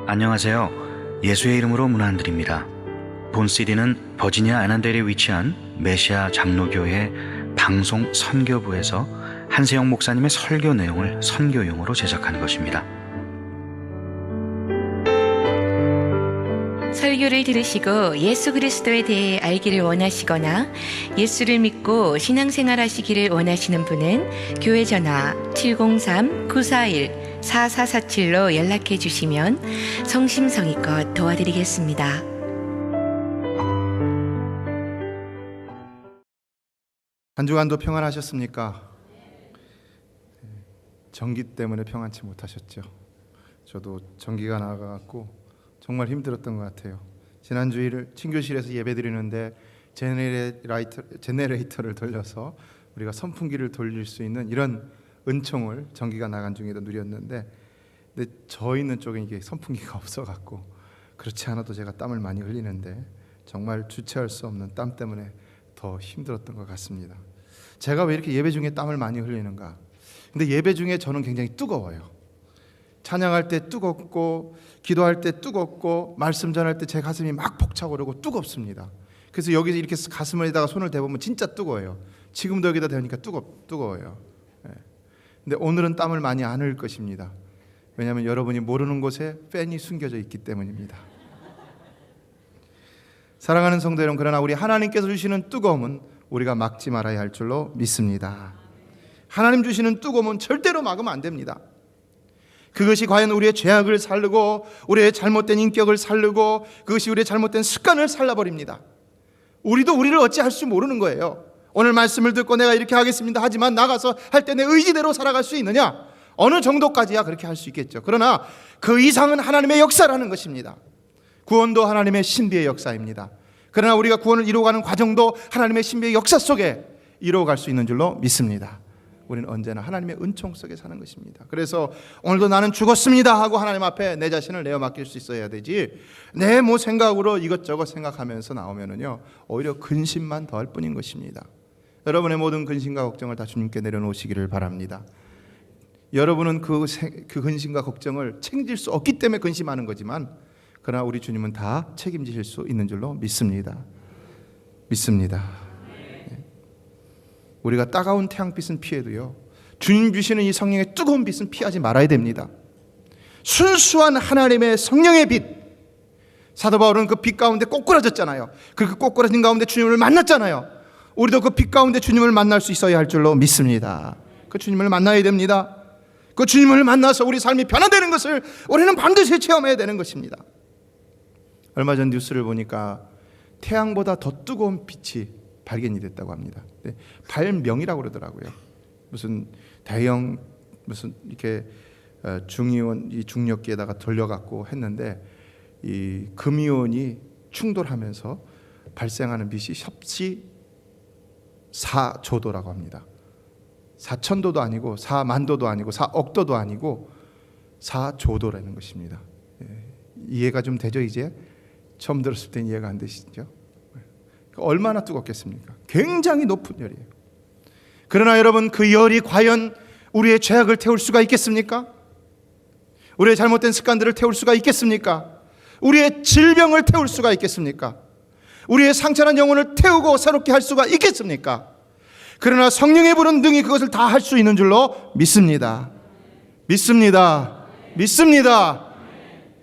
안녕하세요. 예수의 이름으로 문안 안 드립니다. 본 CD는 버지니아 애난델에 위치한 메시아 장로교회 방송 선교부에서 한세영 목사님의 설교 내용을 선교용으로 제작한 것입니다. 설교를 들으시고 예수 그리스도에 대해 알기를 원하시거나 예수를 믿고 신앙생활 하시기를 원하시는 분은 교회 전화 703-941-4447로 연락해 주시면 성심성의껏 도와드리겠습니다. 한 주간도 평안하셨습니까? 전기 때문에 평안치 못하셨죠. 저도 전기가 나가갖고 정말 힘들었던 것 같아요. 지난 주일 친교실에서 예배드리는데 제네레이터를 돌려서 우리가 선풍기를 돌릴 수 있는 이런 은총을 전기가 나간 중에도 누렸는데, 근데 저 있는 쪽에 이게 선풍기가 없어갖고 그렇지 않아도 제가 땀을 많이 흘리는데 정말 주체할 수 없는 땀 때문에 더 힘들었던 것 같습니다. 제가 왜 이렇게 예배 중에 땀을 많이 흘리는가? 근데 예배 중에 저는 굉장히 뜨거워요. 찬양할 때 뜨겁고 기도할 때 뜨겁고 말씀 전할 때 제 가슴이 막 벅차오르고 뜨겁습니다. 그래서 여기서 이렇게 가슴에다가 손을 대보면 진짜 뜨거워요. 지금도 여기다 대니까 뜨거워요. 근데 오늘은 땀을 많이 안 흘릴 것입니다. 왜냐하면 여러분이 모르는 곳에 팬이 숨겨져 있기 때문입니다. 사랑하는 성도 여러분, 그러나 우리 하나님께서 주시는 뜨거움은 우리가 막지 말아야 할 줄로 믿습니다. 하나님 주시는 뜨거움은 절대로 막으면 안 됩니다. 그것이 과연 우리의 죄악을 살르고 우리의 잘못된 인격을 살르고 그것이 우리의 잘못된 습관을 살라버립니다. 우리도 우리를 어찌할 줄 모르는 거예요. 오늘 말씀을 듣고 내가 이렇게 하겠습니다 하지만 나가서 할 때 내 의지대로 살아갈 수 있느냐? 어느 정도까지야 그렇게 할 수 있겠죠. 그러나 그 이상은 하나님의 역사라는 것입니다. 구원도 하나님의 신비의 역사입니다. 그러나 우리가 구원을 이루어가는 과정도 하나님의 신비의 역사 속에 이루어갈 수 있는 줄로 믿습니다. 우리는 언제나 하나님의 은총 속에 사는 것입니다. 그래서 오늘도 나는 죽었습니다 하고 하나님 앞에 내 자신을 내어 맡길 수 있어야 되지, 내 뭐 생각으로 이것저것 생각하면서 나오면은요 오히려 근심만 더할 뿐인 것입니다. 여러분의 모든 근심과 걱정을 다 주님께 내려놓으시기를 바랍니다. 여러분은 그 근심과 걱정을 책임질 수 없기 때문에 근심하는 거지만, 그러나 우리 주님은 다 책임지실 수 있는 줄로 믿습니다. 우리가 따가운 태양빛은 피해도요, 주님 주시는 이 성령의 뜨거운 빛은 피하지 말아야 됩니다. 순수한 하나님의 성령의 빛, 사도 바울은 그 빛 가운데 꼬꾸라졌잖아요. 그 꼬꾸라진 가운데 주님을 만났잖아요. 우리도 그 빛 가운데 주님을 만날 수 있어야 할 줄로 믿습니다. 그 주님을 만나야 됩니다. 그 주님을 만나서 우리 삶이 변화되는 것을 우리는 반드시 체험해야 되는 것입니다. 얼마 전 뉴스를 보니까 태양보다 더 뜨거운 빛이 발견이 됐다고 합니다. 발명이라고 그러더라고요. 무슨 대형 무슨 이렇게 중이온 이 중력기에다가 돌려갖고 했는데 이 금이온이 충돌하면서 발생하는 빛이 섭씨 4조도라고 합니다. 4천도도 아니고 4만도도 아니고 4억도도 아니고 4조도라는 것입니다. 이해가 좀 되죠? 이제 처음 들었을 땐 이해가 안 되시죠? 얼마나 뜨겁겠습니까? 굉장히 높은 열이에요. 그러나 여러분, 그 열이 과연 우리의 죄악을 태울 수가 있겠습니까? 우리의 잘못된 습관들을 태울 수가 있겠습니까? 우리의 질병을 태울 수가 있겠습니까? 우리의 상처난 영혼을 태우고 새롭게 할 수가 있겠습니까? 그러나 성령의 불은 능히 그것을 다 할 수 있는 줄로 믿습니다.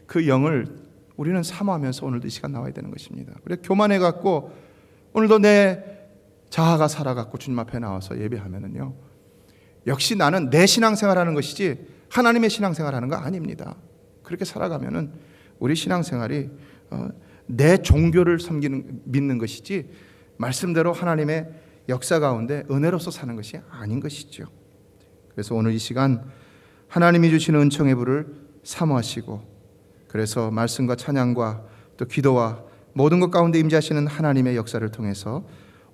그 영을 우리는 사모하면서 오늘도 이 시간 나와야 되는 것입니다. 우리가 교만해갖고 오늘도 내 자아가 살아갖고 주님 앞에 나와서 예배하면은요, 역시 나는 내 신앙생활하는 것이지 하나님의 신앙생활하는 거 아닙니다. 그렇게 살아가면은 우리 신앙생활이 내 종교를 믿는 것이지 말씀대로 하나님의 역사 가운데 은혜로서 사는 것이 아닌 것이죠. 그래서 오늘 이 시간 하나님이 주시는 은총의 불을 사모하시고, 그래서 말씀과 찬양과 또 기도와 모든 것 가운데 임재하시는 하나님의 역사를 통해서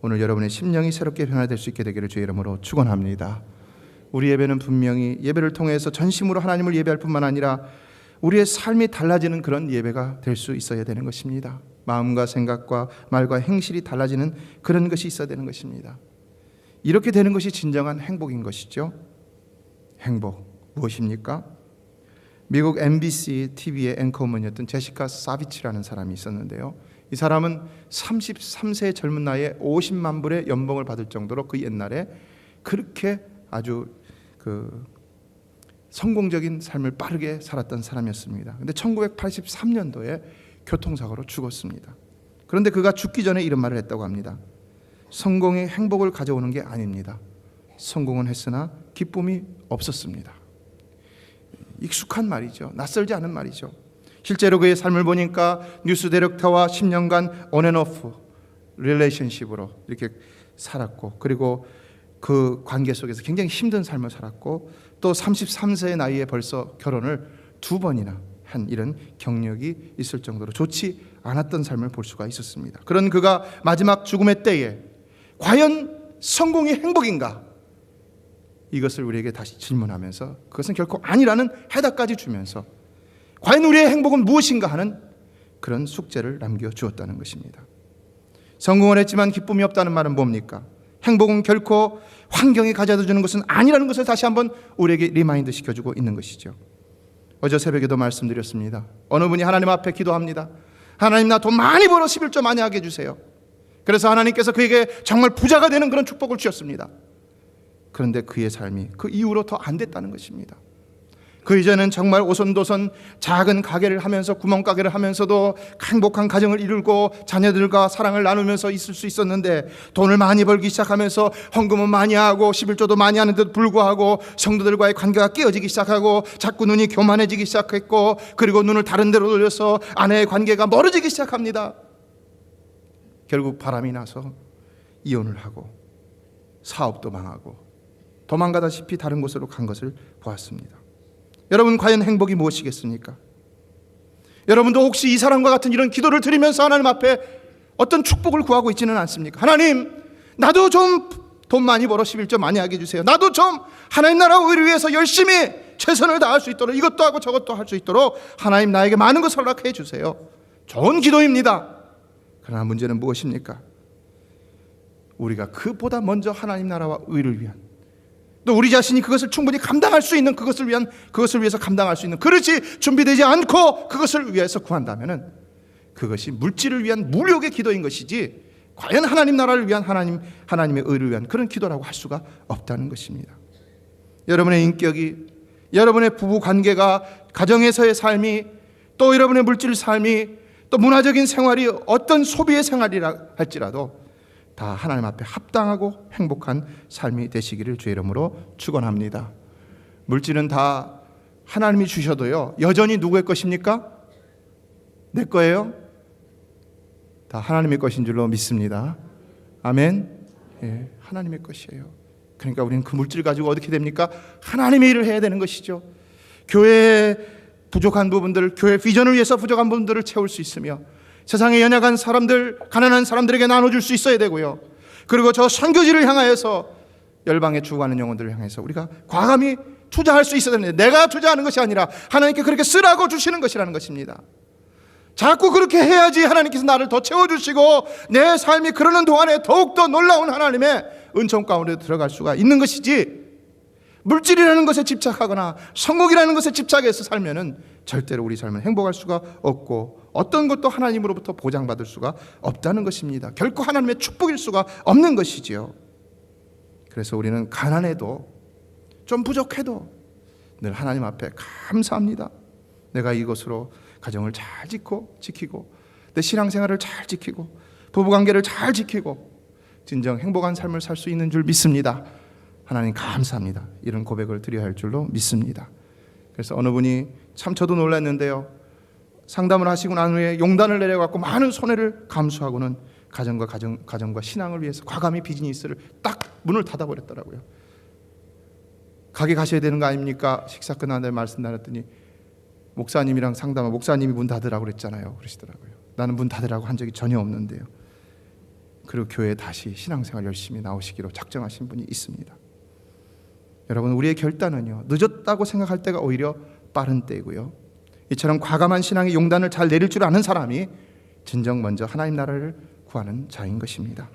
오늘 여러분의 심령이 새롭게 변화될 수 있게 되기를 주의 이름으로 축원합니다. 우리 예배는 분명히 예배를 통해서 전심으로 하나님을 예배할 뿐만 아니라 우리의 삶이 달라지는 그런 예배가 될 수 있어야 되는 것입니다. 마음과 생각과 말과 행실이 달라지는 그런 것이 있어야 되는 것입니다. 이렇게 되는 것이 진정한 행복인 것이죠. 행복 무엇입니까? 미국 MBC TV의 앵커우먼이었던 제시카 사비치라는 사람이 있었는데요. 이 사람은 33세의 젊은 나이에 50만 불의 연봉을 받을 정도로 그 옛날에 그렇게 아주 성공적인 삶을 빠르게 살았던 사람이었습니다. 그런데 1983년도에 교통사고로 죽었습니다. 그런데 그가 죽기 전에 이런 말을 했다고 합니다. 성공이 행복을 가져오는 게 아닙니다. 성공은 했으나 기쁨이 없었습니다. 익숙한 말이죠. 낯설지 않은 말이죠. 실제로 그의 삶을 보니까 뉴스 디렉터와 10년간 온앤오프 릴레이션십으로 이렇게 살았고, 그리고 그 관계 속에서 굉장히 힘든 삶을 살았고, 또 33세의 나이에 벌써 결혼을 2번이나 한 이런 경력이 있을 정도로 좋지 않았던 삶을 볼 수가 있었습니다. 그런 그가 마지막 죽음의 때에 과연 성공이 행복인가? 이것을 우리에게 다시 질문하면서 그것은 결코 아니라는 해답까지 주면서 과연 우리의 행복은 무엇인가 하는 그런 숙제를 남겨주었다는 것입니다. 성공을 했지만 기쁨이 없다는 말은 뭡니까? 행복은 결코 환경이 가져다 주는 것은 아니라는 것을 다시 한번 우리에게 리마인드 시켜주고 있는 것이죠. 어제 새벽에도 말씀드렸습니다. 어느 분이 하나님 앞에 기도합니다. 하나님, 나 돈 많이 벌어 11조 많이 하게 해주세요. 그래서 하나님께서 그에게 정말 부자가 되는 그런 축복을 주셨습니다. 그런데 그의 삶이 그 이후로 더 안 됐다는 것입니다. 그 이전엔 정말 오손도손 작은 가게를 하면서, 구멍가게를 하면서도 행복한 가정을 이루고 자녀들과 사랑을 나누면서 있을 수 있었는데, 돈을 많이 벌기 시작하면서 헌금은 많이 하고 11조도 많이 하는데도 불구하고 성도들과의 관계가 깨어지기 시작하고 자꾸 눈이 교만해지기 시작했고, 그리고 눈을 다른 데로 돌려서 아내의 관계가 멀어지기 시작합니다. 결국 바람이 나서 이혼을 하고 사업도 망하고 도망가다시피 다른 곳으로 간 것을 보았습니다. 여러분, 과연 행복이 무엇이겠습니까? 여러분도 혹시 이 사람과 같은 이런 기도를 드리면서 하나님 앞에 어떤 축복을 구하고 있지는 않습니까? 하나님, 나도 좀 돈 많이 벌어 11조 많이 하게 해주세요. 나도 좀 하나님 나라 의를 위해서 열심히 최선을 다할 수 있도록, 이것도 하고 저것도 할 수 있도록 하나님 나에게 많은 것을 허락해 주세요. 좋은 기도입니다. 그러나 문제는 무엇입니까? 우리가 그보다 먼저 하나님 나라와 의를 위한, 또 우리 자신이 그것을 충분히 감당할 수 있는, 그것을 위해서 감당할 수 있는 그릇이 준비되지 않고 그것을 위해서 구한다면은 그것이 물질을 위한 무력의 기도인 것이지, 과연 하나님 나라를 위한, 하나님의 의를 위한 그런 기도라고 할 수가 없다는 것입니다. 여러분의 인격이, 여러분의 부부 관계가, 가정에서의 삶이, 또 여러분의 물질 삶이, 또 문화적인 생활이 어떤 소비의 생활이라 할지라도 다 하나님 앞에 합당하고 행복한 삶이 되시기를 주의 이름으로 축원합니다. 물질은 다 하나님이 주셔도요, 여전히 누구의 것입니까? 내 거예요? 다 하나님의 것인 줄로 믿습니다. 아멘. 예, 하나님의 것이에요. 그러니까 우리는 그 물질 가지고 어떻게 됩니까? 하나님의 일을 해야 되는 것이죠. 교회의 부족한 부분들, 교회 비전을 위해서 부족한 부분들을 채울 수 있으며, 세상에 연약한 사람들, 가난한 사람들에게 나눠줄 수 있어야 되고요. 그리고 저 선교지를 향하여서 열방에 죽어가는 영혼들을 향해서 우리가 과감히 투자할 수 있어야 되는데, 내가 투자하는 것이 아니라 하나님께 그렇게 쓰라고 주시는 것이라는 것입니다. 자꾸 그렇게 해야지 하나님께서 나를 더 채워주시고 내 삶이 그러는 동안에 더욱더 놀라운 하나님의 은총 가운데 들어갈 수가 있는 것이지, 물질이라는 것에 집착하거나 성공이라는 것에 집착해서 살면은 절대로 우리 삶은 행복할 수가 없고 어떤 것도 하나님으로부터 보장받을 수가 없다는 것입니다. 결코 하나님의 축복일 수가 없는 것이지요. 그래서 우리는 가난해도, 좀 부족해도 늘 하나님 앞에 감사합니다. 내가 이것으로 가정을 잘 지키고 내 신앙생활을 잘 지키고 부부관계를 잘 지키고 진정 행복한 삶을 살 수 있는 줄 믿습니다. 하나님 감사합니다. 이런 고백을 드려야 할 줄로 믿습니다. 그래서 어느 분이 참 저도 놀랐는데요, 상담을 하시고 난 후에 용단을 내려갖고 많은 손해를 감수하고는 가정과 신앙을 위해서 과감히 비즈니스를 딱 문을 닫아버렸더라고요. 가게 가셔야 되는 거 아닙니까? 식사 끝난 다음에 말씀 나눴더니 목사님이랑 상담한, 목사님이 문 닫으라고 그랬잖아요, 그러시더라고요. 나는 문 닫으라고 한 적이 전혀 없는데요. 그리고 교회에 다시 신앙생활 열심히 나오시기로 작정하신 분이 있습니다. 여러분, 우리의 결단은요, 늦었다고 생각할 때가 오히려 빠른 때이고요, 이처럼 과감한 신앙의 용단을 잘 내릴 줄 아는 사람이 진정 먼저 하나님 나라를 구하는 자인 것입니다.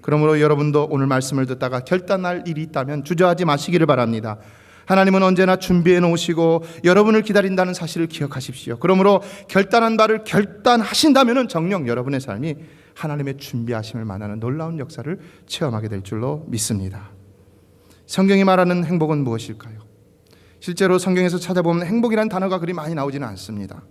그러므로 여러분도 오늘 말씀을 듣다가 결단할 일이 있다면 주저하지 마시기를 바랍니다. 하나님은 언제나 준비해 놓으시고 여러분을 기다린다는 사실을 기억하십시오. 그러므로 결단한 바를 결단하신다면 정녕 여러분의 삶이 하나님의 준비하심을 만나는 놀라운 역사를 체험하게 될 줄로 믿습니다. 성경이 말하는 행복은 무엇일까요? 실제로 성경에서 찾아보면 행복이라는 단어가 그리 많이 나오지는 않습니다.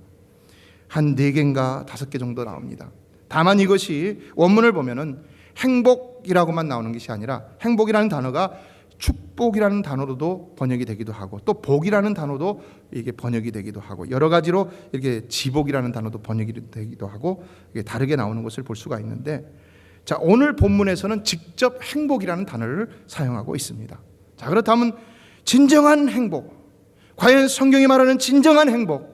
한 4개인가 5개 정도 나옵니다. 다만 이것이 원문을 보면은 행복이라고만 나오는 것이 아니라 행복이라는 단어가 축복이라는 단어로도 번역이 되기도 하고 또 복이라는 단어도 이게 번역이 되기도 하고 여러 가지로 이렇게 지복이라는 단어도 번역이 되기도 하고 이게 다르게 나오는 것을 볼 수가 있는데, 자, 오늘 본문에서는 직접 행복이라는 단어를 사용하고 있습니다. 자, 그렇다면 진정한 행복, 과연 성경이 말하는 진정한 행복,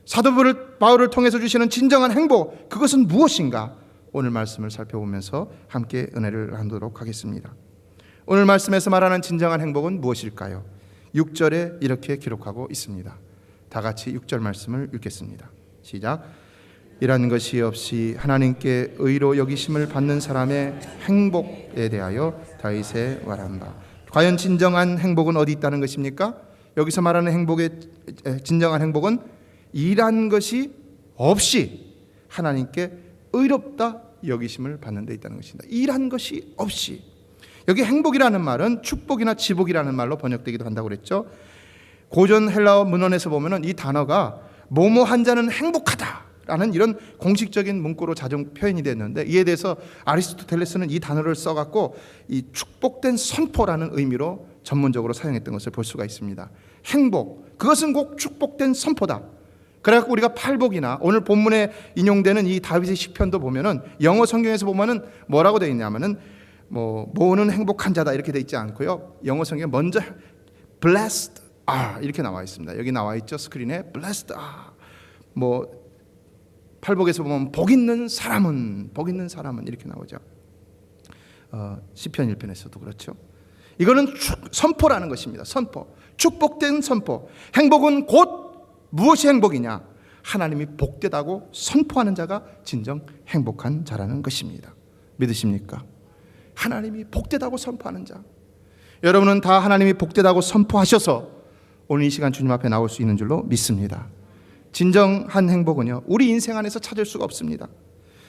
사도 바울을 통해서 주시는 진정한 행복, 그것은 무엇인가? 오늘 말씀을 살펴보면서 함께 은혜를 나누도록 하겠습니다. 오늘 말씀에서 말하는 진정한 행복은 무엇일까요? 6절에 이렇게 기록하고 있습니다. 다 같이 6절 말씀을 읽겠습니다. 시작. 이란 것이 없이 하나님께 의로 여기심을 받는 사람의 행복에 대하여 다윗의 말한 바. 과연 진정한 행복은 어디 있다는 것입니까? 여기서 말하는 행복의 진정한 행복은 이란 것이 없이 하나님께 의롭다 여기심을 받는 데 있다는 것입니다. 이란 것이 없이. 여기 행복이라는 말은 축복이나 지복이라는 말로 번역되기도 한다고 그랬죠. 고전 헬라어 문헌에서 보면은 이 단어가 뭐뭐 한 자는 행복하다라는 이런 공식적인 문구로 자주 표현이 됐는데, 이에 대해서 아리스토텔레스는 이 단어를 써갖고 이 축복된 선포라는 의미로 전문적으로 사용했던 것을 볼 수가 있습니다. 행복, 그것은 꼭 축복된 선포다. 그래갖고 우리가 팔복이나 오늘 본문에 인용되는 이 다윗의 시편도 보면은 영어 성경에서 보면은 뭐라고 되어 있냐면은 뭐는 행복한 자다 이렇게 되어 있지 않고요. 영어 성경에 먼저 blessed are 이렇게 나와 있습니다. 여기 나와 있죠. 스크린에 blessed are. 팔복에서 보면 복 있는 사람은 이렇게 나오죠. 시편 1편에서도 그렇죠. 이거는 선포라는 것입니다. 선포, 축복된 선포. 행복은 곧 무엇이 행복이냐? 하나님이 복되다고 선포하는 자가 진정 행복한 자라는 것입니다. 믿으십니까? 하나님이 복되다고 선포하는 자. 여러분은 다 하나님이 복되다고 선포하셔서 오늘 이 시간 주님 앞에 나올 수 있는 줄로 믿습니다. 진정한 행복은요, 우리 인생 안에서 찾을 수가 없습니다.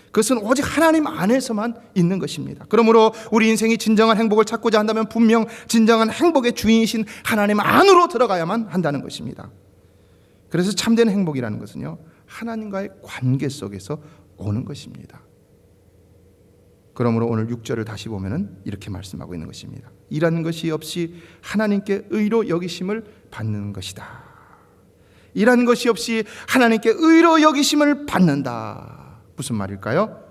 그것은 오직 하나님 안에서만 있는 것입니다. 그러므로 우리 인생이 진정한 행복을 찾고자 한다면 분명 진정한 행복의 주인이신 하나님 안으로 들어가야만 한다는 것입니다. 그래서 참된 행복이라는 것은요, 하나님과의 관계 속에서 오는 것입니다. 그러므로 오늘 6절을 다시 보면은 이렇게 말씀하고 있는 것입니다. 이라는 것이 없이 하나님께 의로 여기심을 받는 것이다. 이라는 것이 없이 하나님께 의로 여기심을 받는다. 무슨 말일까요?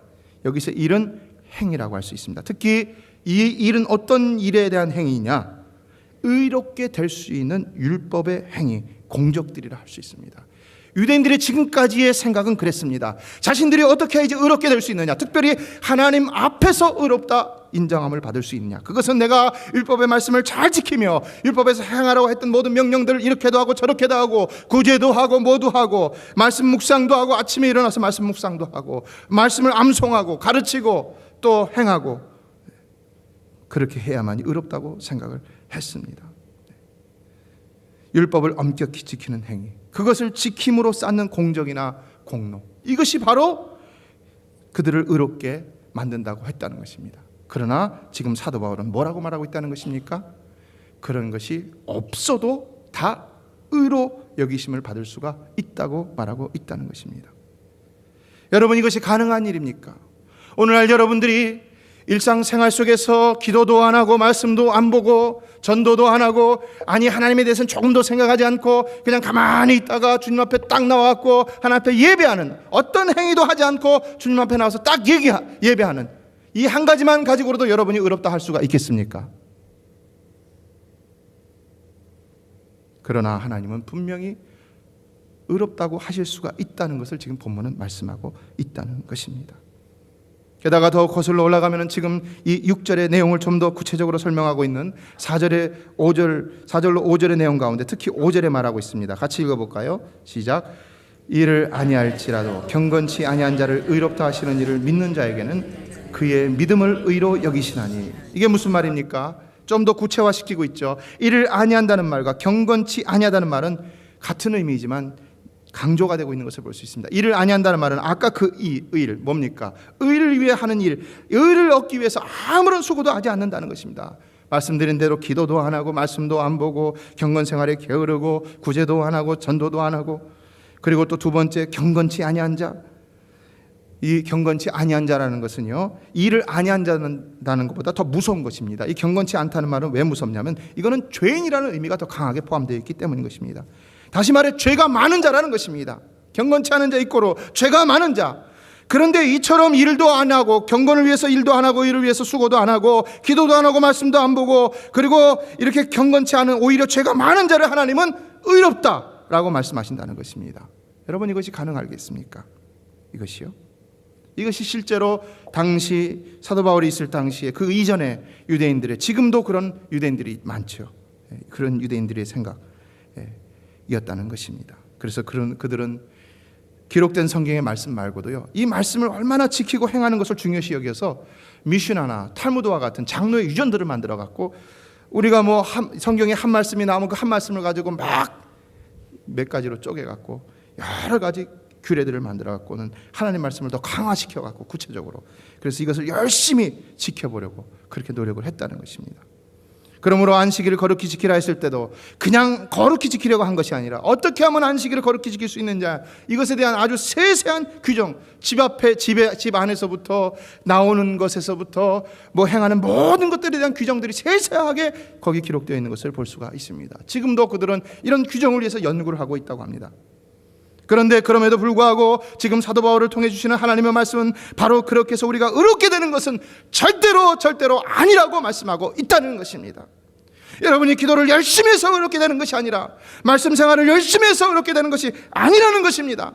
여기서 일은 행위라고 할 수 있습니다. 특히 이 일은 어떤 일에 대한 행위냐? 의롭게 될 수 있는 율법의 행위, 공적들이라 할 수 있습니다. 유대인들의 지금까지의 생각은 그랬습니다. 자신들이 어떻게 해야지 의롭게 될 수 있느냐, 특별히 하나님 앞에서 의롭다 인정함을 받을 수 있느냐, 그것은 내가 율법의 말씀을 잘 지키며 율법에서 행하라고 했던 모든 명령들을 이렇게도 하고 저렇게도 하고 구제도 하고 뭐도 하고 말씀 묵상도 하고 아침에 일어나서 말씀 묵상도 하고 말씀을 암송하고 가르치고 또 행하고, 그렇게 해야만이 의롭다고 생각을 했습니다. 율법을 엄격히 지키는 행위, 그것을 지킴으로 쌓는 공적이나 공로, 이것이 바로 그들을 의롭게 만든다고 했다는 것입니다. 그러나 지금 사도 바울은 뭐라고 말하고 있다는 것입니까? 그런 것이 없어도 다 의로 여기심을 받을 수가 있다고 말하고 있다는 것입니다. 여러분, 이것이 가능한 일입니까? 오늘날 여러분들이 일상생활 속에서 기도도 안 하고 말씀도 안 보고 전도도 안 하고, 아니 하나님에 대해서는 조금도 생각하지 않고 그냥 가만히 있다가 주님 앞에 딱 나와갖고 하나님 앞에 예배하는, 어떤 행위도 하지 않고 주님 앞에 나와서 딱 예배하는 이 한 가지만 가지고도 여러분이 의롭다 할 수가 있겠습니까? 그러나 하나님은 분명히 의롭다고 하실 수가 있다는 것을 지금 본문은 말씀하고 있다는 것입니다. 게다가 더 거슬러 올라가면 지금 이 6절의 내용을 좀 더 구체적으로 설명하고 있는 4절로 5절의 내용 가운데 특히 5절에 말하고 있습니다. 같이 읽어볼까요? 시작. 이를 아니할지라도 경건치 아니한 자를 의롭다 하시는 이를 믿는 자에게는 그의 믿음을 의로 여기시나니. 이게 무슨 말입니까? 좀 더 구체화시키고 있죠. 이를 아니한다는 말과 경건치 아니하다는 말은 같은 의미이지만 강조가 되고 있는 것을 볼 수 있습니다. 이를 아니한다는 말은 아까 그 의를 뭡니까? 의를 위해 하는 일, 의를 얻기 위해서 아무런 수고도 하지 않는다는 것입니다. 말씀드린 대로 기도도 안 하고 말씀도 안 보고 경건생활에 게으르고 구제도 안 하고 전도도 안 하고, 그리고 또 두 번째 경건치 아니한 자. 이 경건치 아니한 자라는 것은요, 일을 아니한다는 것보다 더 무서운 것입니다. 이 경건치 않다는 말은 왜 무섭냐면 이거는 죄인이라는 의미가 더 강하게 포함되어 있기 때문인 것입니다. 다시 말해 죄가 많은 자라는 것입니다. 경건치 않은 자 이꼬로 죄가 많은 자. 그런데 이처럼 일도 안 하고 경건을 위해서 일도 안 하고 일을 위해서 수고도 안 하고 기도도 안 하고 말씀도 안 보고, 그리고 이렇게 경건치 않은 오히려 죄가 많은 자를 하나님은 의롭다라고 말씀하신다는 것입니다. 여러분, 이것이 가능하겠습니까? 이것이 실제로 당시 사도 바울이 있을 당시에 그 이전에 유대인들의, 지금도 그런 유대인들이 많죠. 그런 유대인들의 생각이었다는 것입니다. 그래서 그들은 기록된 성경의 말씀 말고도요, 이 말씀을 얼마나 지키고 행하는 것을 중요시 여겨서 미슈나나 탈무드와 같은 장로의 유전들을 만들어 갖고, 우리가 뭐 성경에 한 말씀이 나오면 그 한 말씀을 가지고 막 몇 가지로 쪼개 갖고 여러 가지 규례들을 만들어 갖고는 하나님 말씀을 더 강화시켜 갖고 구체적으로, 그래서 이것을 열심히 지켜보려고 그렇게 노력을 했다는 것입니다. 그러므로 안식일을 거룩히 지키라 했을 때도 그냥 거룩히 지키려고 한 것이 아니라 어떻게 하면 안식일을 거룩히 지킬 수 있는지, 이것에 대한 아주 세세한 규정, 집 안에서부터 나오는 것에서부터 뭐 행하는 모든 것들에 대한 규정들이 세세하게 거기 기록되어 있는 것을 볼 수가 있습니다. 지금도 그들은 이런 규정을 위해서 연구를 하고 있다고 합니다. 그런데 그럼에도 불구하고 지금 사도 바울을 통해 주시는 하나님의 말씀은 바로 그렇게 해서 우리가 의롭게 되는 것은 절대로 아니라고 말씀하고 있다는 것입니다. 여러분이 기도를 열심히 해서 의롭게 되는 것이 아니라, 말씀 생활을 열심히 해서 의롭게 되는 것이 아니라는 것입니다.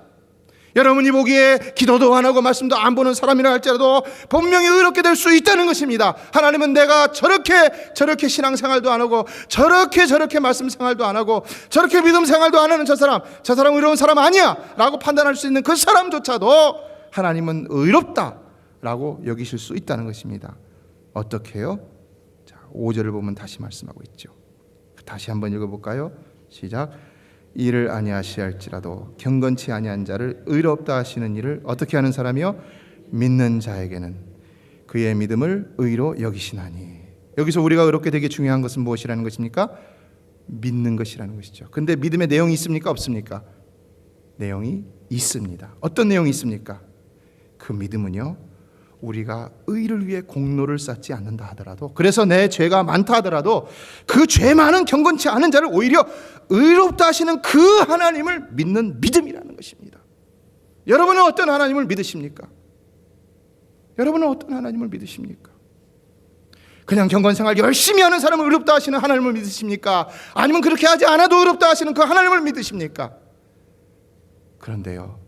여러분이 보기에 기도도 안 하고 말씀도 안 보는 사람이라 할지라도 분명히 의롭게 될 수 있다는 것입니다. 하나님은 내가 저렇게 신앙생활도 안 하고 저렇게 말씀 생활도 안 하고 저렇게 믿음 생활도 안 하는 저 사람 의로운 사람 아니야 라고 판단할 수 있는 그 사람조차도 하나님은 의롭다라고 여기실 수 있다는 것입니다. 어떻게 해요? 자, 5절을 보면 다시 말씀하고 있죠. 다시 한번 읽어볼까요? 시작. 일을 아니하시할지라도 경건치 아니한 자를 의롭다 하시는 일을 어떻게 하는 사람이요? 믿는 자에게는 그의 믿음을 의로 여기시나니. 여기서 우리가 의롭게 되게 중요한 것은 무엇이라는 것입니까? 믿는 것이라는 것이죠. 근데 믿음의 내용이 있습니까? 없습니까? 내용이 있습니다. 어떤 내용이 있습니까? 그 믿음은요, 우리가 의를 위해 공로를 쌓지 않는다 하더라도, 그래서 내 죄가 많다 하더라도 그 죄 많은 경건치 않은 자를 오히려 의롭다 하시는 그 하나님을 믿는 믿음이라는 것입니다. 여러분은 어떤 하나님을 믿으십니까? 여러분은 어떤 하나님을 믿으십니까? 그냥 경건생활 열심히 하는 사람을 의롭다 하시는 하나님을 믿으십니까? 아니면 그렇게 하지 않아도 의롭다 하시는 그 하나님을 믿으십니까? 그런데요,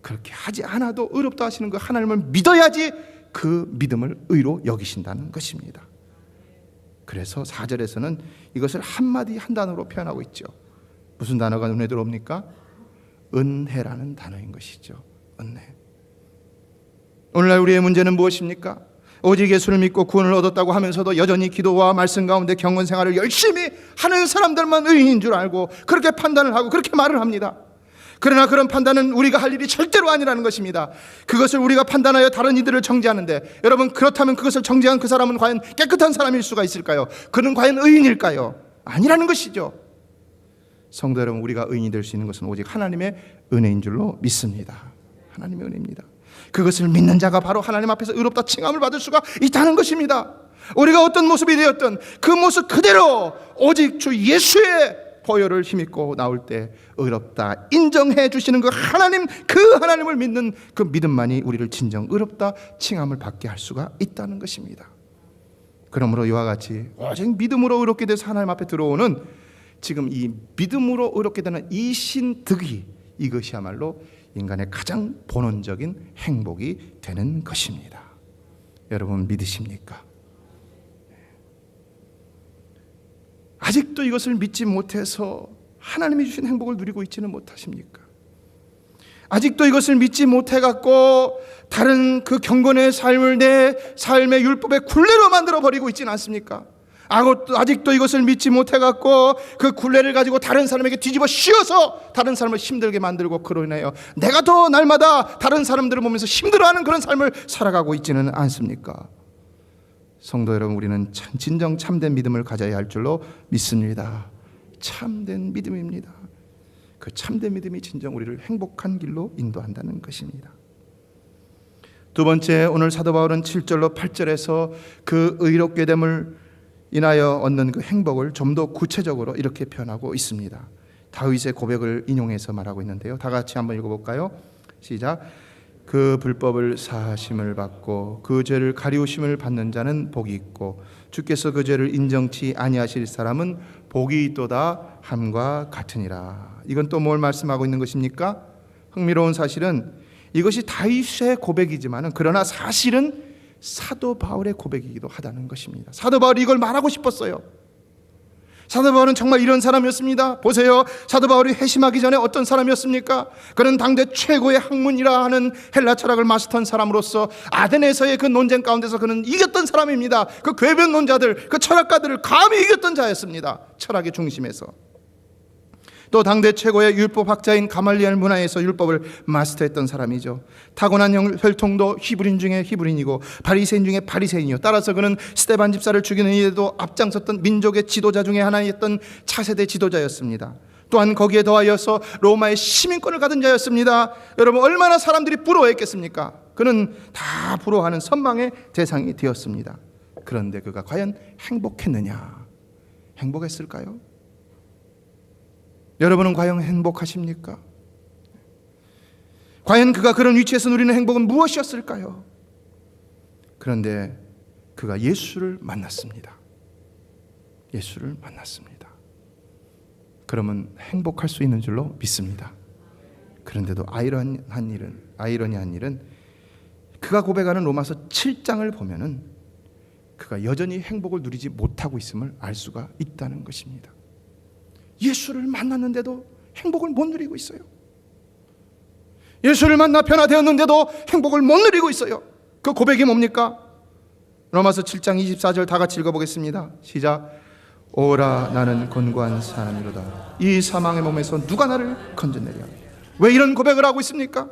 그렇게 하지 않아도 의롭다 하시는 그 하나님을 믿어야지 그 믿음을 의로 여기신다는 것입니다. 그래서 4절에서는 이것을 한마디 한 단어로 표현하고 있죠. 무슨 단어가 눈에 들어옵니까? 은혜라는 단어인 것이죠. 은혜. 오늘날 우리의 문제는 무엇입니까? 오직 예수를 믿고 구원을 얻었다고 하면서도 여전히 기도와 말씀 가운데 경건생활을 열심히 하는 사람들만 의인인 줄 알고 그렇게 판단을 하고 그렇게 말을 합니다. 그러나 그런 판단은 우리가 할 일이 절대로 아니라는 것입니다. 그것을 우리가 판단하여 다른 이들을 정죄하는데, 여러분, 그렇다면 그것을 정죄한 그 사람은 과연 깨끗한 사람일 수가 있을까요? 그는 과연 의인일까요? 아니라는 것이죠. 성도 여러분, 우리가 의인이 될 수 있는 것은 오직 하나님의 은혜인 줄로 믿습니다. 하나님의 은혜입니다. 그것을 믿는 자가 바로 하나님 앞에서 의롭다 칭함을 받을 수가 있다는 것입니다. 우리가 어떤 모습이 되었든 그 모습 그대로 오직 주 예수의 보혈을 힘입고 나올 때 의롭다 인정해 주시는 그 하나님을 믿는 그 믿음만이 우리를 진정 의롭다 칭함을 받게 할 수가 있다는 것입니다. 그러므로 이와 같이 오직 믿음으로 의롭게 돼서 하나님 앞에 들어오는, 지금 이 믿음으로 의롭게 되는 이 신득이, 이것이야말로 인간의 가장 본원적인 행복이 되는 것입니다. 여러분 믿으십니까? 아직도 이것을 믿지 못해서 하나님이 주신 행복을 누리고 있지는 못하십니까? 아직도 이것을 믿지 못해갖고 다른 그 경건의 삶을 내 삶의 율법의 굴레로 만들어 버리고 있지는 않습니까? 아직도 이것을 믿지 못해갖고 그 굴레를 가지고 다른 사람에게 뒤집어 씌워서 다른 사람을 힘들게 만들고, 그로 인하여 내가 더 날마다 다른 사람들을 보면서 힘들어하는 그런 삶을 살아가고 있지는 않습니까? 성도 여러분, 우리는 진정 참된 믿음을 가져야 할 줄로 믿습니다. 참된 믿음입니다. 그 참된 믿음이 진정 우리를 행복한 길로 인도한다는 것입니다. 두 번째, 오늘 사도 바울은 7절로 8절에서 그 의롭게 됨을 인하여 얻는 그 행복을 좀 더 구체적으로 이렇게 표현하고 있습니다. 다윗의 고백을 인용해서 말하고 있는데요, 다 같이 한번 읽어볼까요? 시작. 그 불법을 사하심을 받고 그 죄를 가리우심을 받는 자는 복이 있고 주께서 그 죄를 인정치 아니하실 사람은 복이 있도다 함과 같으니라. 이건 또 뭘 말씀하고 있는 것입니까? 흥미로운 사실은 이것이 다윗의 고백이지만 그러나 사실은 사도 바울의 고백이기도 하다는 것입니다. 사도 바울이 이걸 말하고 싶었어요. 사도 바울은 정말 이런 사람이었습니다. 보세요, 사도 바울이 회심하기 전에 어떤 사람이었습니까? 그는 당대 최고의 학문이라 하는 헬라 철학을 마스터한 사람으로서 아덴에서의 그 논쟁 가운데서 그는 이겼던 사람입니다. 그 궤변론자들, 그 철학가들을 감히 이겼던 자였습니다. 철학의 중심에서. 또 당대 최고의 율법학자인 가말리엘 문화에서 율법을 마스터했던 사람이죠. 타고난 혈통도 히브리인 중에 히브리인이고 바리새인 중에 바리새인이요. 따라서 그는 스데반 집사를 죽이는 일에도 앞장섰던 민족의 지도자 중에 하나였던 차세대 지도자였습니다. 또한 거기에 더하여서 로마의 시민권을 가진 자였습니다. 여러분, 얼마나 사람들이 부러워했겠습니까? 그는 다 부러워하는 선망의 대상이 되었습니다. 그런데 그가 과연 행복했느냐? 행복했을까요? 여러분은 과연 행복하십니까? 과연 그가 그런 위치에서 누리는 행복은 무엇이었을까요? 그런데 그가 예수를 만났습니다. 예수를 만났습니다. 그러면 행복할 수 있는 줄로 믿습니다. 그런데도 아이러니한 일은 그가 고백하는 로마서 7장을 보면은 그가 여전히 행복을 누리지 못하고 있음을 알 수가 있다는 것입니다. 예수를 만났는데도 행복을 못 누리고 있어요. 예수를 만나 변화되었는데도 행복을 못 누리고 있어요. 그 고백이 뭡니까? 로마서 7장 24절 다 같이 읽어보겠습니다. 시작. 오라 나는 곤고한 사람이로다. 이 사망의 몸에서 누가 나를 건져내랴. 왜 이런 고백을 하고 있습니까?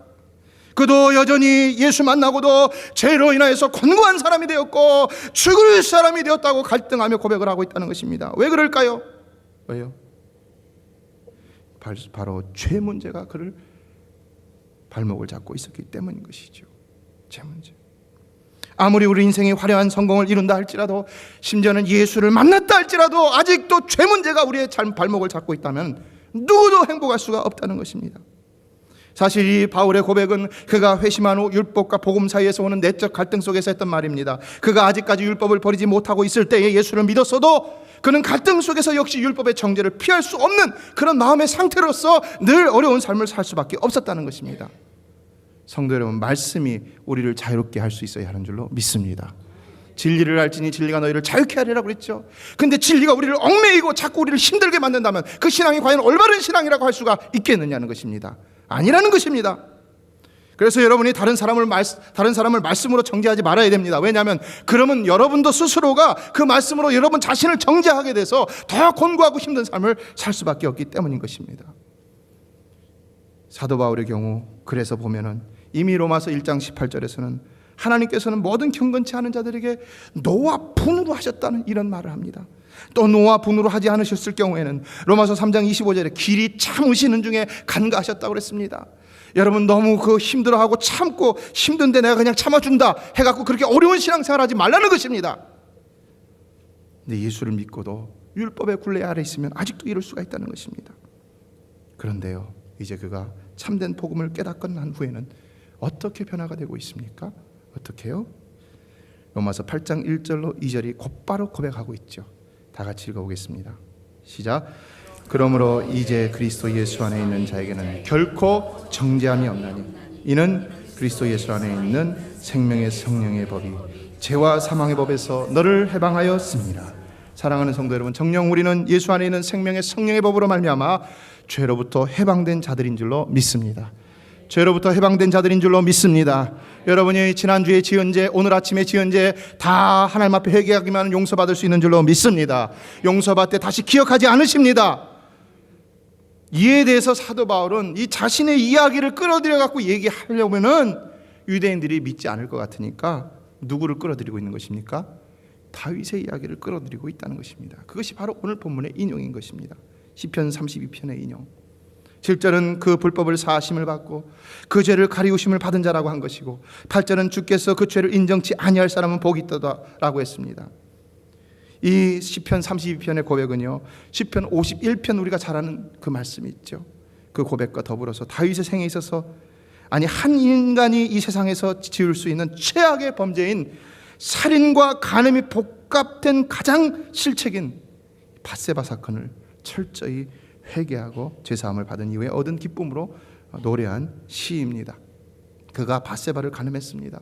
그도 여전히 예수 만나고도 죄로 인하여서 곤고한 사람이 되었고 죽을 사람이 되었다고 갈등하며 고백을 하고 있다는 것입니다. 왜 그럴까요? 왜요? 바로 죄 문제가 그를 발목을 잡고 있었기 때문인 것이죠. 죄 문제. 아무리 우리 인생이 화려한 성공을 이룬다 할지라도, 심지어는 예수를 만났다 할지라도 아직도 죄 문제가 우리의 발목을 잡고 있다면 누구도 행복할 수가 없다는 것입니다. 사실 이 바울의 고백은 그가 회심한 후 율법과 복음 사이에서 오는 내적 갈등 속에서 했던 말입니다. 그가 아직까지 율법을 버리지 못하고 있을 때에 예수를 믿었어도 그는 갈등 속에서 역시 율법의 정죄를 피할 수 없는 그런 마음의 상태로서 늘 어려운 삶을 살 수밖에 없었다는 것입니다. 성도 여러분, 말씀이 우리를 자유롭게 할 수 있어야 하는 줄로 믿습니다. 진리를 알지니 진리가 너희를 자유케 하리라고 그랬죠. 근데 진리가 우리를 얽매이고 자꾸 우리를 힘들게 만든다면 그 신앙이 과연 올바른 신앙이라고 할 수가 있겠느냐는 것입니다. 아니라는 것입니다. 그래서 여러분이 다른 사람을 말씀으로 정죄하지 말아야 됩니다. 왜냐하면 그러면 여러분도 스스로가 그 말씀으로 여러분 자신을 정죄하게 돼서 더 곤고하고 힘든 삶을 살 수밖에 없기 때문인 것입니다. 사도 바울의 경우 그래서 보면은 이미 로마서 1장 18절에서는 하나님께서는 모든 경건치 않은 자들에게 노와 분으로 하셨다는 이런 말을 합니다. 또 노와 분으로 하지 않으셨을 경우에는 로마서 3장 25절에 길이 참으시는 중에 간과하셨다고 그랬습니다. 여러분, 너무 그 힘들어하고 참고 힘든데 내가 그냥 참아준다 해갖고 그렇게 어려운 신앙생활 하지 말라는 것입니다. 근데 예수를 믿고도 율법의 굴레 아래 있으면 아직도 이럴 수가 있다는 것입니다. 그런데요, 이제 그가 참된 복음을 깨닫고 난 후에는 어떻게 변화가 되고 있습니까? 어떻게요? 로마서 8장 1절로 2절이 곧바로 고백하고 있죠. 다 같이 읽어보겠습니다. 시작. 그러므로 이제 그리스도 예수 안에 있는 자에게는 결코 정죄함이 없나니 이는 그리스도 예수 안에 있는 생명의 성령의 법이 죄와 사망의 법에서 너를 해방하였습니다. 사랑하는 성도 여러분, 정녕 우리는 예수 안에 있는 생명의 성령의 법으로 말미암아 죄로부터 해방된 자들인 줄로 믿습니다. 죄로부터 해방된 자들인 줄로 믿습니다. 여러분이 지난주에 지은 죄, 오늘 아침에 지은 죄 다 하나님 앞에 회개하기만 용서받을 수 있는 줄로 믿습니다. 용서받되 다시 기억하지 않으십니다. 이에 대해서 사도 바울은 이 자신의 이야기를 끌어들여 갖고 얘기하려면은 유대인들이 믿지 않을 것 같으니까 누구를 끌어들이고 있는 것입니까? 다윗의 이야기를 끌어들이고 있다는 것입니다. 그것이 바로 오늘 본문의 인용인 것입니다. 시편 32편의 인용. 7절은 그 불법을 사하심을 받고 그 죄를 가리우심을 받은 자라고 한 것이고, 8절은 주께서 그 죄를 인정치 아니할 사람은 복이 있도다라고 했습니다. 이 시편 32편의 고백은요, 시편 51편 우리가 잘 아는 그 말씀이 있죠. 그 고백과 더불어서 다윗의 생에 있어서, 아니 한 인간이 이 세상에서 지을 수 있는 최악의 범죄인 살인과 간음이 복합된 가장 실책인 밧세바 사건을 철저히 회개하고 죄사함을 받은 이후에 얻은 기쁨으로 노래한 시입니다. 그가 밧세바를 간음했습니다.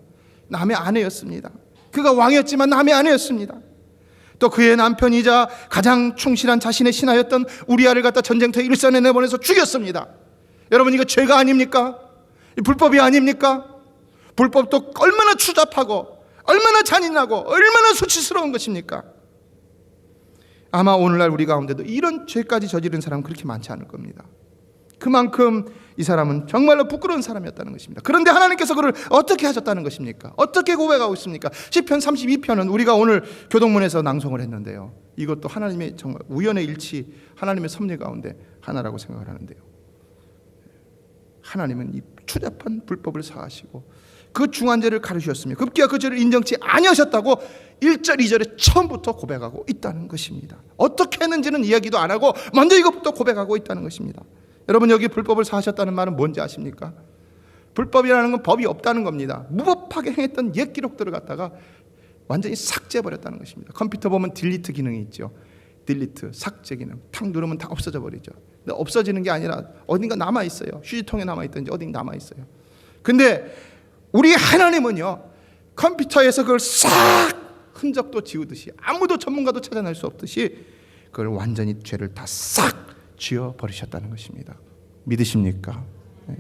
남의 아내였습니다. 그가 왕이었지만 남의 아내였습니다. 또 그의 남편이자 가장 충실한 자신의 신하였던 우리아를 갖다 전쟁터에 일선에 내보내서 죽였습니다. 여러분, 이거 죄가 아닙니까? 불법이 아닙니까? 불법도 얼마나 추잡하고 얼마나 잔인하고 얼마나 수치스러운 것입니까? 아마 오늘날 우리 가운데도 이런 죄까지 저지른 사람은 그렇게 많지 않을 겁니다. 그만큼 이 사람은 정말로 부끄러운 사람이었다는 것입니다. 그런데 하나님께서 그를 어떻게 하셨다는 것입니까? 어떻게 고백하고 있습니까? 시편 32편은 우리가 오늘 교동문에서 낭송을 했는데요, 이것도 하나님의 정말 우연의 일치, 하나님의 섭리 가운데 하나라고 생각을 하는데요, 하나님은 이 추잡한 불법을 사하시고 그 중한 죄를 가르셨으며 급기야 그 죄를 인정치 아니하셨다고 1절 2절에 처음부터 고백하고 있다는 것입니다. 어떻게 했는지는 이야기도 안 하고 먼저 이것부터 고백하고 있다는 것입니다. 여러분, 여기 불법을 사하셨다는 말은 뭔지 아십니까? 불법이라는 건 법이 없다는 겁니다. 무법하게 행했던 옛 기록들을 갖다가 완전히 삭제해버렸다는 것입니다. 컴퓨터 보면 딜리트 기능이 있죠. 딜리트, 삭제 기능. 탁 누르면 다 없어져 버리죠. 근데 없어지는 게 아니라 어딘가 남아있어요. 휴지통에 남아있든지 어딘가 남아있어요. 근데 우리 하나님은요, 컴퓨터에서 그걸 싹 흔적도 지우듯이, 아무도 전문가도 찾아낼 수 없듯이 그걸 완전히 죄를 다 싹 지워버리셨다는 것입니다. 믿으십니까? 네.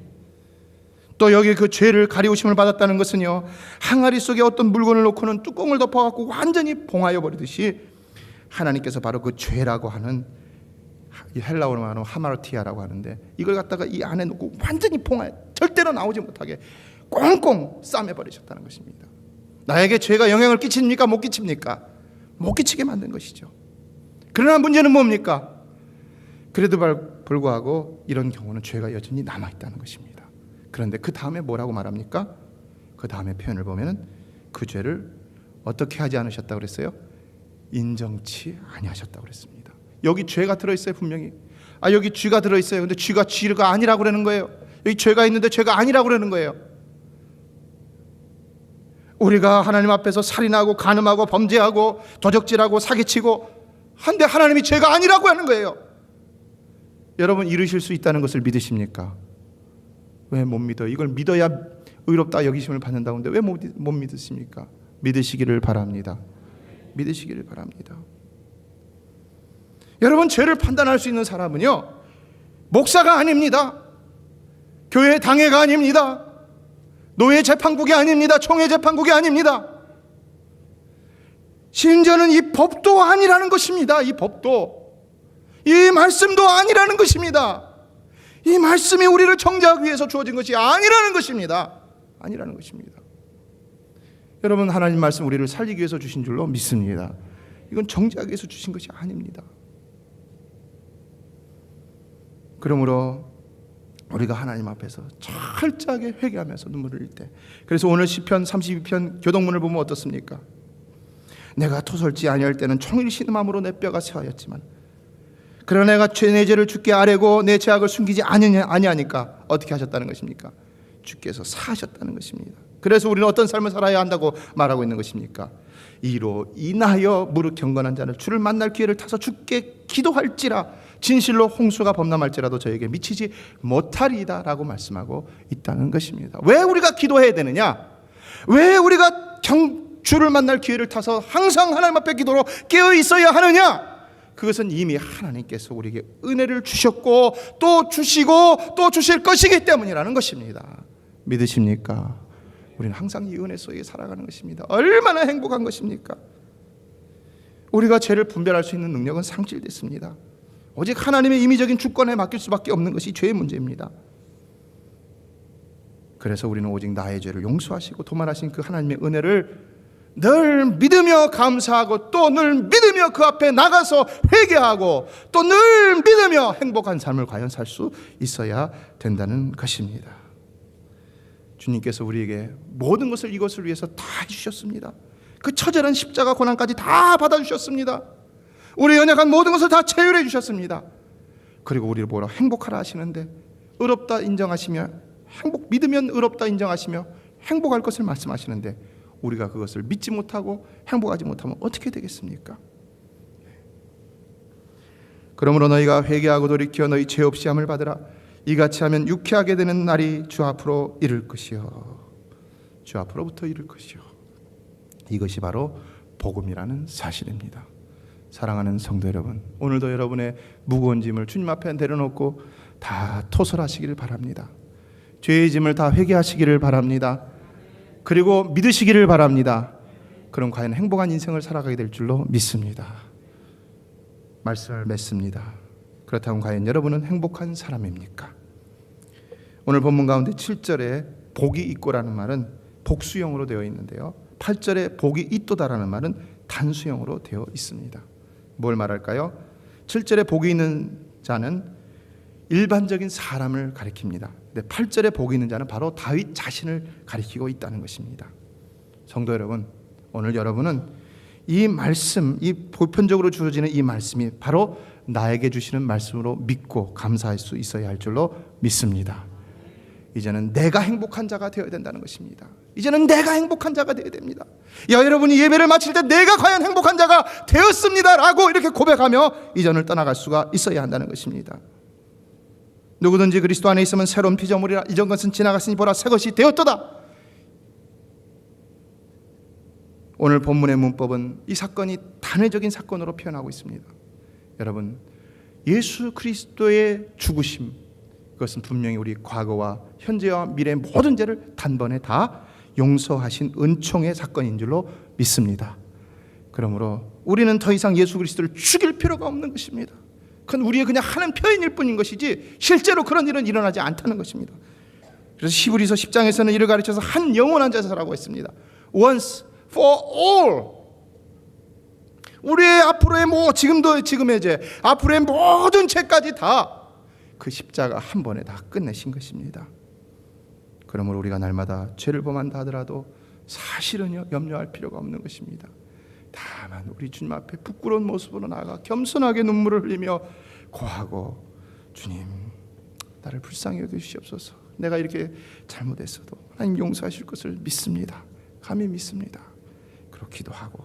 또 여기 그 죄를 가리우심을 받았다는 것은요, 항아리 속에 어떤 물건을 놓고는 뚜껑을 덮어갖고 완전히 봉하여 버리듯이 하나님께서 바로 그 죄라고 하는, 이 헬라어로 말하면 하마르티아라고 하는데, 이걸 갖다가 이 안에 놓고 완전히 봉하여 절대로 나오지 못하게 꽁꽁 싸매버리셨다는 것입니다. 나에게 죄가 영향을 끼칩니까? 못 끼칩니까? 못 끼치게 만든 것이죠. 그러나 문제는 뭡니까? 그래도 불구하고 이런 경우는 죄가 여전히 남아있다는 것입니다. 그런데 그 다음에 뭐라고 말합니까? 그 다음에 표현을 보면 그 죄를 어떻게 하지 않으셨다고 그랬어요? 인정치 아니하셨다고 그랬습니다. 여기 죄가 들어있어요, 분명히. 여기 쥐가 들어있어요. 근데 쥐가 아니라고 그러는 거예요. 여기 죄가 있는데 죄가 아니라고 그러는 거예요. 우리가 하나님 앞에서 살인하고 간음하고 범죄하고 도적질하고 사기치고 한데 하나님이 죄가 아니라고 하는 거예요. 여러분, 이루실 수 있다는 것을 믿으십니까? 왜 못 믿어요? 이걸 믿어야 의롭다 여기심을 받는다고 하는데 왜 못 믿으십니까? 믿으시기를 바랍니다. 믿으시기를 바랍니다. 여러분, 죄를 판단할 수 있는 사람은요, 목사가 아닙니다. 교회 당회가 아닙니다. 노예 재판국이 아닙니다. 총회 재판국이 아닙니다. 심지어는 이 법도 아니라는 것입니다. 이 법도, 이 말씀도 아니라는 것입니다. 이 말씀이 우리를 정죄하기 위해서 주어진 것이 아니라는 것입니다. 아니라는 것입니다. 여러분, 하나님 말씀 우리를 살리기 위해서 주신 줄로 믿습니다. 이건 정죄하기 위해서 주신 것이 아닙니다. 그러므로 우리가 하나님 앞에서 철저하게 회개하면서 눈물을 흘릴 때, 그래서 오늘 시편 32편 교동문을 보면 어떻습니까? 내가 토설지 아니할 때는 총일 신음함으로 내 뼈가 쇠하였지만 그러나 내가 내 죄를 주께 아뢰고 내 죄악을 숨기지 아니하니까 어떻게 하셨다는 것입니까? 주께서 사하셨다는 것입니다. 그래서 우리는 어떤 삶을 살아야 한다고 말하고 있는 것입니까? 이로 인하여 무릇 경건한 자는 주를 만날 기회를 타서 주께 기도할지라 진실로 홍수가 범람할지라도 저에게 미치지 못하리이다 라고 말씀하고 있다는 것입니다. 왜 우리가 기도해야 되느냐? 왜 우리가 주를 만날 기회를 타서 항상 하나님 앞에 기도로 깨어 있어야 하느냐? 그것은 이미 하나님께서 우리에게 은혜를 주셨고 또 주시고 또 주실 것이기 때문이라는 것입니다. 믿으십니까? 우리는 항상 이 은혜 속에 살아가는 것입니다. 얼마나 행복한 것입니까? 우리가 죄를 분별할 수 있는 능력은 상실됐습니다. 오직 하나님의 임의적인 주권에 맡길 수밖에 없는 것이 죄의 문제입니다. 그래서 우리는 오직 나의 죄를 용서하시고 도말하신 그 하나님의 은혜를 늘 믿으며 감사하고 또 늘 믿으며 그 앞에 나가서 회개하고 또 늘 믿으며 행복한 삶을 과연 살 수 있어야 된다는 것입니다. 주님께서 우리에게 모든 것을 이것을 위해서 다 해주셨습니다. 그 처절한 십자가 고난까지 다 받아주셨습니다. 우리 연약한 모든 것을 다 체휼해 주셨습니다. 그리고 우리를 보러 행복하라 하시는데 의롭다 인정하시며 믿으면 의롭다 인정하시며 행복할 것을 말씀하시는데 우리가 그것을 믿지 못하고 행복하지 못하면 어떻게 되겠습니까? 그러므로 너희가 회개하고 돌이켜 너희 죄 없이 함을 받으라. 이같이 하면 유쾌하게 되는 날이 주 앞으로 이를 것이요. 주 앞으로부터 이를 것이요. 이것이 바로 복음이라는 사실입니다. 사랑하는 성도 여러분, 오늘도 여러분의 무거운 짐을 주님 앞에 내려놓고 다 토설하시기를 바랍니다. 죄의 짐을 다 회개하시기를 바랍니다. 그리고 믿으시기를 바랍니다. 그럼 과연 행복한 인생을 살아가게 될 줄로 믿습니다. 말씀을 맺습니다. 그렇다면 과연 여러분은 행복한 사람입니까? 오늘 본문 가운데 7절에 복이 있고라는 말은 복수형으로 되어 있는데요, 8절에 복이 있도다라는 말은 단수형으로 되어 있습니다. 뭘 말할까요? 7절에 복이 있는 자는 일반적인 사람을 가리킵니다. 근데 8절에 복이 있는 자는 바로 다윗 자신을 가리키고 있다는 것입니다. 성도 여러분, 오늘 여러분은 이 말씀, 이 보편적으로 주어지는 이 말씀이 바로 나에게 주시는 말씀으로 믿고 감사할 수 있어야 할 줄로 믿습니다. 이제는 내가 행복한 자가 되어야 된다는 것입니다. 이제는 내가 행복한 자가 되어야 됩니다. 여러분이 예배를 마칠 때 내가 과연 행복한 자가 되었습니다 라고 이렇게 고백하며 이전을 떠나갈 수가 있어야 한다는 것입니다. 누구든지 그리스도 안에 있으면 새로운 피조물이라, 이전 것은 지나갔으니 보라 새 것이 되었도다. 오늘 본문의 문법은 이 사건이 단회적인 사건으로 표현하고 있습니다. 여러분, 예수 그리스도의 죽으심, 그것은 분명히 우리 과거와 현재와 미래의 모든 죄를 단번에 다 용서하신 은총의 사건인 줄로 믿습니다. 그러므로 우리는 더 이상 예수 그리스도를 죽일 필요가 없는 것입니다. 그건 우리의 그냥 하는 표현일 뿐인 것이지 실제로 그런 일은 일어나지 않다는 것입니다. 그래서 히브리서 10장에서는 이를 가르쳐서 한 영원한 자사라고 했습니다. Once for all. 우리의 앞으로의 지금의 죄, 앞으로의 모든 죄까지 다 그 십자가 한 번에 다 끝내신 것입니다. 그러므로 우리가 날마다 죄를 범한다 하더라도 사실은 염려할 필요가 없는 것입니다. 다만 우리 주님 앞에 부끄러운 모습으로 나아가 겸손하게 눈물을 흘리며 고하고, 주님 나를 불쌍히 여기시옵소서. 내가 이렇게 잘못했어도 하나님 용서하실 것을 믿습니다. 감히 믿습니다. 그렇게 기도하고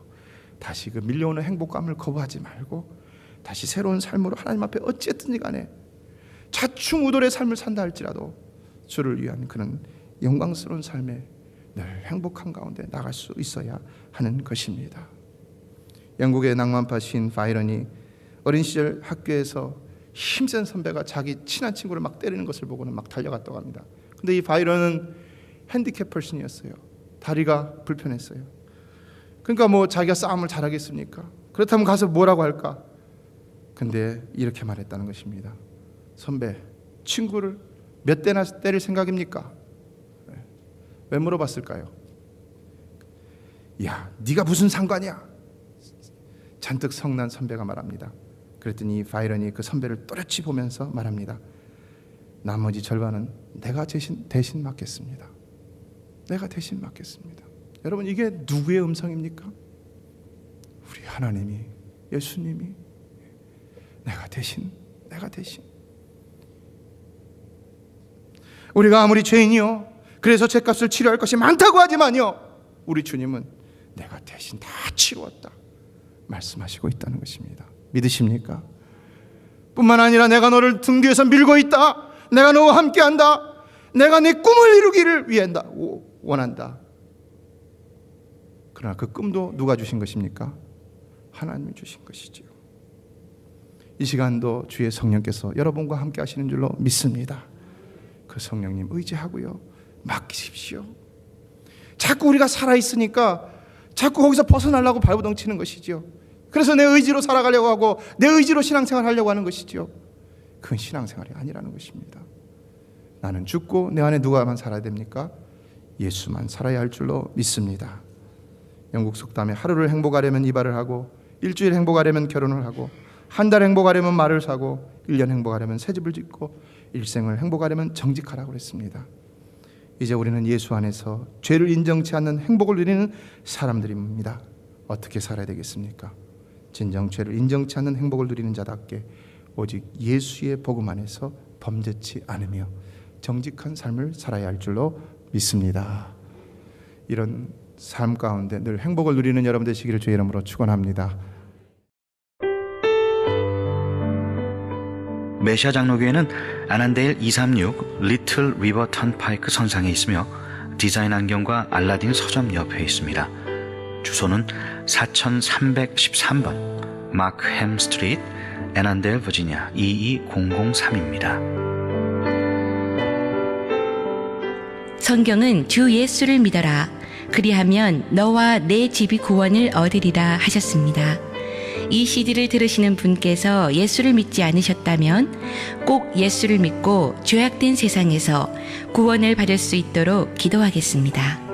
다시 그 밀려오는 행복감을 거부하지 말고 다시 새로운 삶으로 하나님 앞에 어찌했든지 간에 자충우돌의 삶을 산다 할지라도 주를 위한 그런 영광스러운 삶에 늘 행복한 가운데 나갈 수 있어야 하는 것입니다. 영국의 낭만파 시인 바이런이 어린 시절 학교에서 힘센 선배가 자기 친한 친구를 막 때리는 것을 보고는 막 달려갔다고 합니다. 근데 이 바이런은 핸디캡 퍼슨이었어요. 다리가 불편했어요. 그러니까 자기가 싸움을 잘하겠습니까? 그렇다면 가서 뭐라고 할까? 근데 이렇게 말했다는 것입니다. 선배, 친구를 몇 대나 때릴 생각입니까? 왜 물어봤을까요? 야, 네가 무슨 상관이야? 잔뜩 성난 선배가 말합니다. 그랬더니 바이런이 그 선배를 또렷이 보면서 말합니다. 나머지 절반은 내가 대신 맡겠습니다. 내가 대신 맡겠습니다. 여러분, 이게 누구의 음성입니까? 우리 하나님이, 예수님이 내가 대신. 우리가 아무리 죄인이요 그래서 죄값을 치료할 것이 많다고 하지만요, 우리 주님은 내가 대신 다 치루었다 말씀하시고 있다는 것입니다. 믿으십니까? 뿐만 아니라 내가 너를 등 뒤에서 밀고 있다. 내가 너와 함께한다. 내가 네 꿈을 이루기를 원한다. 그러나 그 꿈도 누가 주신 것입니까? 하나님이 주신 것이지요. 이 시간도 주의 성령께서 여러분과 함께 하시는 줄로 믿습니다. 그 성령님 의지하고요, 맡기십시오. 자꾸 우리가 살아있으니까 자꾸 거기서 벗어나려고 발버둥치는 것이죠. 그래서 내 의지로 살아가려고 하고 내 의지로 신앙생활 하려고 하는 것이죠. 그건 신앙생활이 아니라는 것입니다. 나는 죽고 내 안에 누가만 살아야 됩니까? 예수만 살아야 할 줄로 믿습니다. 영국 속담에 하루를 행복하려면 이발을 하고, 일주일 행복하려면 결혼을 하고, 한 달 행복하려면 말을 사고, 1년 행복하려면 새집을 짓고, 일생을 행복하려면 정직하라고 그랬습니다. 이제 우리는 예수 안에서 죄를 인정치 않는 행복을 누리는 사람들입니다. 어떻게 살아야 되겠습니까? 진정 죄를 인정치 않는 행복을 누리는 자답게 오직 예수의 복음 안에서 범죄치 않으며 정직한 삶을 살아야 할 줄로 믿습니다. 이런 삶 가운데 늘 행복을 누리는 여러분 되시기를 주의 이름으로 축원합니다. 메시아 장로교회는 아난데일 236 리틀 리버 턴파이크 선상에 있으며 디자인 안경과 알라딘 서점 옆에 있습니다. 주소는 4313번 마크햄 스트리트, 애난데일, 버지니아 22003입니다. 성경은 주 예수를 믿어라. 그리하면 너와 내 집이 구원을 얻으리라 하셨습니다. 이 CD를 들으시는 분께서 예수를 믿지 않으셨다면 꼭 예수를 믿고 죄악된 세상에서 구원을 받을 수 있도록 기도하겠습니다.